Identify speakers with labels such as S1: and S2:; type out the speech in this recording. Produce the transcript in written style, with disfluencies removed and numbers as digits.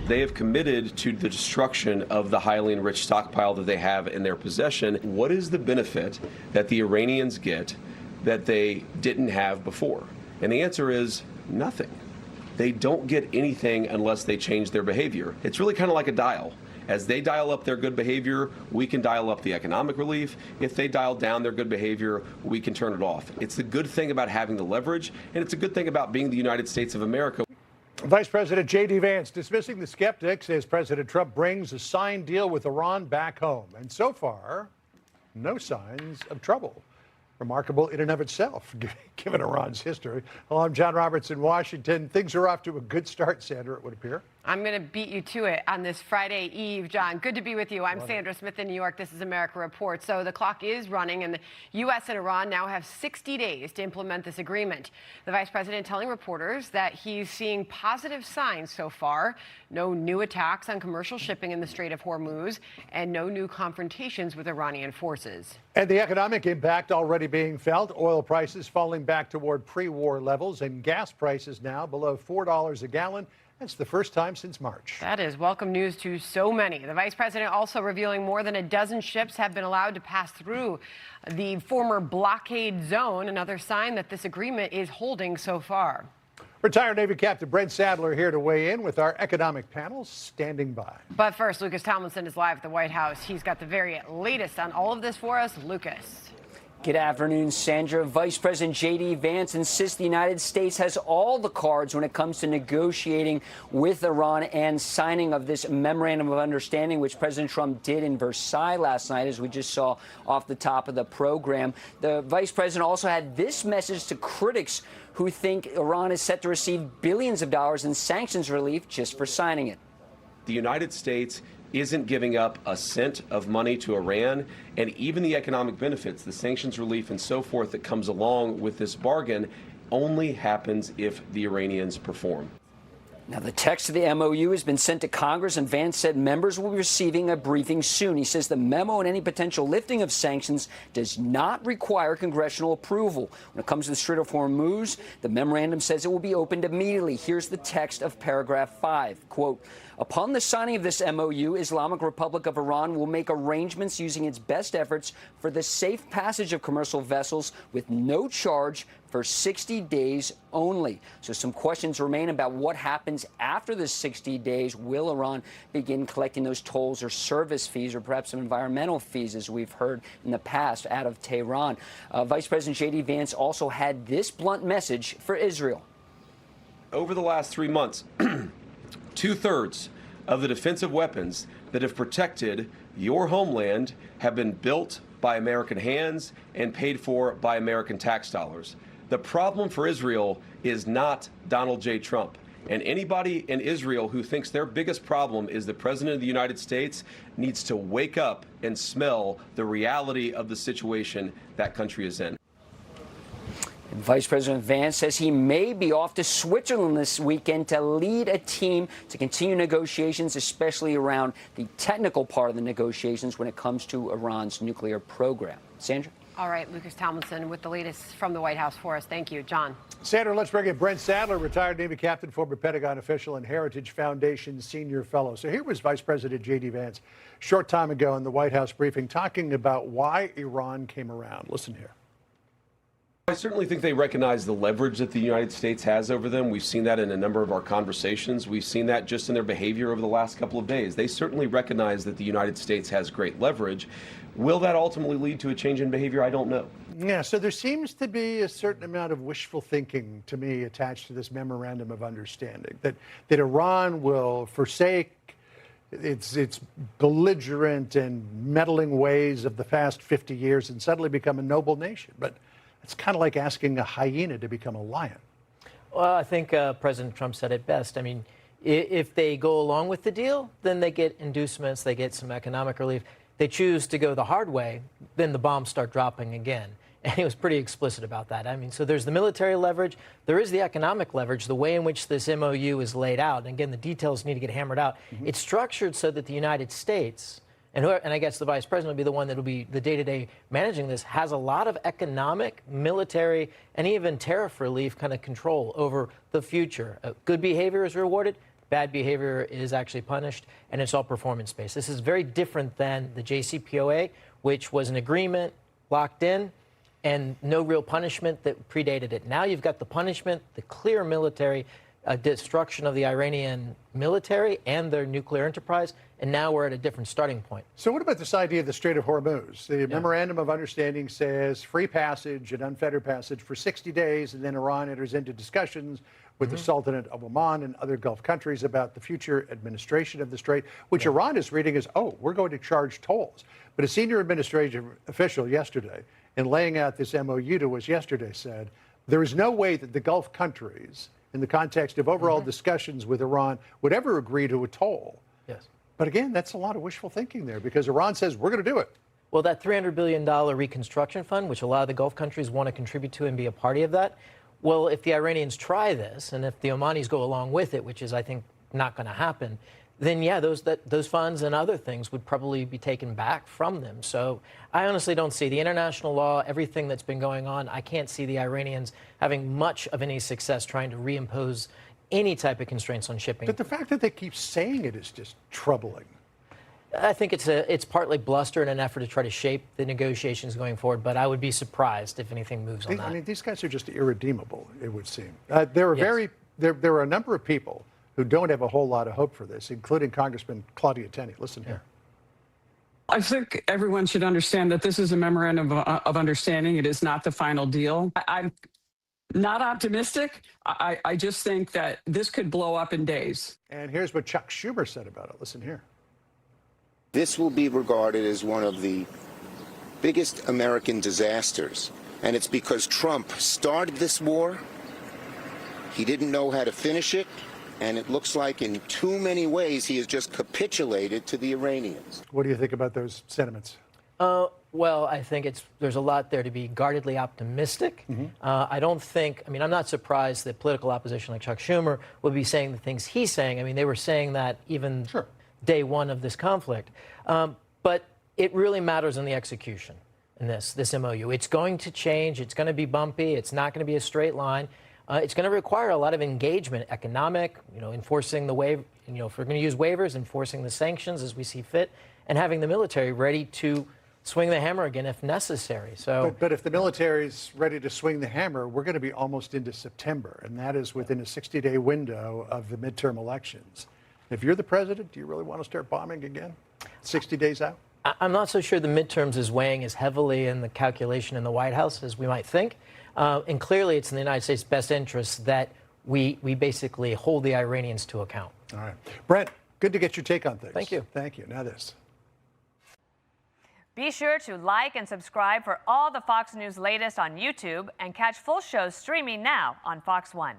S1: They have committed to the destruction of the highly enriched stockpile that they have in their possession. What is the benefit that the Iranians get that they didn't have before? And the answer is nothing. They don't get anything unless they change their behavior. It's really kind of like a dial. As they dial up their good behavior, we can dial up the economic relief. If they dial down their good behavior, we can turn it off. It's the good thing about having the leverage, and it's a good thing about being the United States of America.
S2: Vice President J.D. Vance dismissing the skeptics as President Trump brings a signed deal with Iran back home. And so far, no signs of trouble. Remarkable in and of itself, given Iran's history. Hello, I'm John Roberts in Washington. Things are off to a good start, Sandra, it would appear.
S3: I'm going to beat you to it on this Friday Eve, John. Good to be with you. I'm Sandra Smith in New York. This is America Report. So the clock is running, and the U.S. and Iran now have 60 days to implement this agreement. The vice president telling reporters that he's seeing positive signs so far. No new attacks on commercial shipping in the Strait of Hormuz, and no new confrontations with Iranian forces.
S2: And the economic impact already being felt. Oil prices falling back toward pre-war levels, and gas prices now below $4 a gallon. That's the first time since March.
S3: That is welcome news to so many. The vice president also revealing more than a dozen ships have been allowed to pass through the former blockade zone, another sign that this agreement is holding so far.
S2: Retired Navy Captain Brent Sadler here to weigh in with our economic panel standing by.
S3: But first, Lucas Tomlinson is live at the White House. He's got the very latest on all of this for us. Lucas.
S4: Good afternoon, Sandra. Vice President J.D. Vance insists the United States has all the cards when it comes to negotiating with Iran and signing of this memorandum of understanding, which President Trump did in Versailles last night, as we just saw off the top of the program. The vice president also had this message to critics who think Iran is set to receive billions of dollars in sanctions relief just for signing it.
S1: The United States isn't giving up a cent of money to Iran, and even the economic benefits, the sanctions relief and so forth that comes along with this bargain only happens if the Iranians perform.
S4: Now, the text of the MOU has been sent to Congress, and Vance said members will be receiving a briefing soon. He says the memo and any potential lifting of sanctions does not require congressional approval. When it comes to the Strait of Hormuz, the memorandum says it will be opened immediately. Here's the text of paragraph 5. Quote, upon the signing of this MOU, Islamic Republic of Iran will make arrangements using its best efforts for the safe passage of commercial vessels with no charge for 60 days only. So some questions remain about what happens after the 60 days. Will Iran begin collecting those tolls or service fees or perhaps some environmental fees, as we've heard in the past out of Tehran? Vice President J.D. Vance also had this blunt message for Israel.
S1: Over the last 3 months, 2/3 of the defensive weapons that have protected your homeland have been built by American hands and paid for by American tax dollars. The problem for Israel is not Donald J. Trump. And anybody in Israel who thinks their biggest problem is the President of the United States needs to wake up and smell the reality of the situation that country is in.
S4: And Vice President Vance says he may be off to Switzerland this weekend to lead a team to continue negotiations, especially around the technical part of the negotiations when it comes to Iran's nuclear program. Sandra?
S3: All right, Lucas Tomlinson with the latest from the White House for us. Thank you, John.
S2: Sandra, let's bring in Brent Sadler, retired Navy captain, former Pentagon official, and Heritage Foundation senior fellow. So here was Vice President J.D. Vance short time ago in the White House briefing talking about why Iran came around. Listen here.
S1: I certainly think they recognize the leverage that the United States has over them. We've seen that in a number of our conversations. We've seen that just in their behavior over the last couple of days. They certainly recognize that the United States has great leverage. Will that ultimately lead to a change in behavior? I don't know.
S2: Yeah, so there seems to be a certain amount of wishful thinking, to me, attached to this memorandum of understanding, that Iran will forsake its belligerent and meddling ways of the past 50 years and suddenly become a noble nation. But it's kind of like asking a hyena to become a lion.
S5: Well, I think President Trump said it best. I mean, if they go along with the deal, then they get inducements, they get some economic relief. They choose to go the hard way, then the bombs start dropping again. And he was pretty explicit about that. I mean, so there's the military leverage, there is the economic leverage, the way in which this MOU is laid out. And again, the details need to get hammered out. It's structured so that the United States, and I guess the vice president will be the one that will be the day-to-day managing this, has a lot of economic, military, and even tariff relief kind of control over the future. Good behavior is rewarded, bad behavior is actually punished, and it's all performance-based. This is very different than the JCPOA, which was an agreement locked in and no real punishment that predated it. Now you've got the punishment, the clear military destruction of the Iranian military and their nuclear enterprise, and now we're at a different starting point.
S2: So what about this idea of the Strait of Hormuz? The memorandum of understanding says free passage and unfettered passage for 60 days, and then Iran enters into discussions with the Sultanate of Oman and other Gulf countries about the future administration of the strait, which Iran is reading as, oh, we're going to charge tolls. But a senior administrative official yesterday, in laying out this MOU to us yesterday, said there is no way that the Gulf countries, in the context of overall discussions with Iran, would ever agree to a toll.
S5: Yes.
S2: But again, that's a lot of wishful thinking there, because Iran says we're going to do it.
S5: Well, that $300 billion reconstruction fund, which a lot of the Gulf countries want to contribute to and be a party of that, well, if the Iranians try this, and if the Omanis go along with it, which is, I think, not going to happen, then, yeah, those funds and other things would probably be taken back from them. So I honestly don't see the international law, everything that's been going on. I can't see the Iranians having much of any success trying to reimpose any type of constraints on shipping.
S2: But the fact that they keep saying it is just troubling.
S5: I think it's partly bluster in an effort to try to shape the negotiations going forward, but I would be surprised if anything moves on that.
S2: I mean, these guys are just irredeemable, it would seem. There are a number of people who don't have a whole lot of hope for this, including Congressman Claudia Tenney. Listen here.
S6: I think everyone should understand that this is a memorandum of understanding. It is not the final deal. I'm not optimistic. I just think that this could blow up in days.
S2: And here's what Chuck Schumer said about it. Listen here.
S7: This will be regarded as one of the biggest American disasters. And it's because Trump started this war. He didn't know how to finish it. And it looks like in too many ways he has just capitulated to the Iranians.
S2: What do you think about those sentiments?
S5: Well, I think there's a lot there to be guardedly optimistic. I don't think, I mean, I'm not surprised that political opposition like Chuck Schumer would be saying the things he's saying. I mean, they were saying that even day one of this conflict. But it really matters in the execution in this MOU. It's going to change. It's going to be bumpy. It's not going to be a straight line. It's going to require a lot of engagement, economic, enforcing the waiver, if we're going to use waivers, enforcing the sanctions as we see fit, and having the military ready to swing the hammer again if necessary. So,
S2: but if the military's ready to swing the hammer, we're going to be almost into September, and that is within a 60-day window of the midterm elections. If you're the president, do you really want to start bombing again 60 days out?
S5: I'm not so sure the midterms is weighing as heavily in the calculation in the White House as we might think. And clearly it's in the United States' best interest that we basically hold the Iranians to account.
S2: All right. Brent, good to get your take on things.
S5: Thank you.
S2: Thank you. Now this.
S8: Be sure to like and subscribe for all the Fox News latest on YouTube and catch full shows streaming now on Fox One.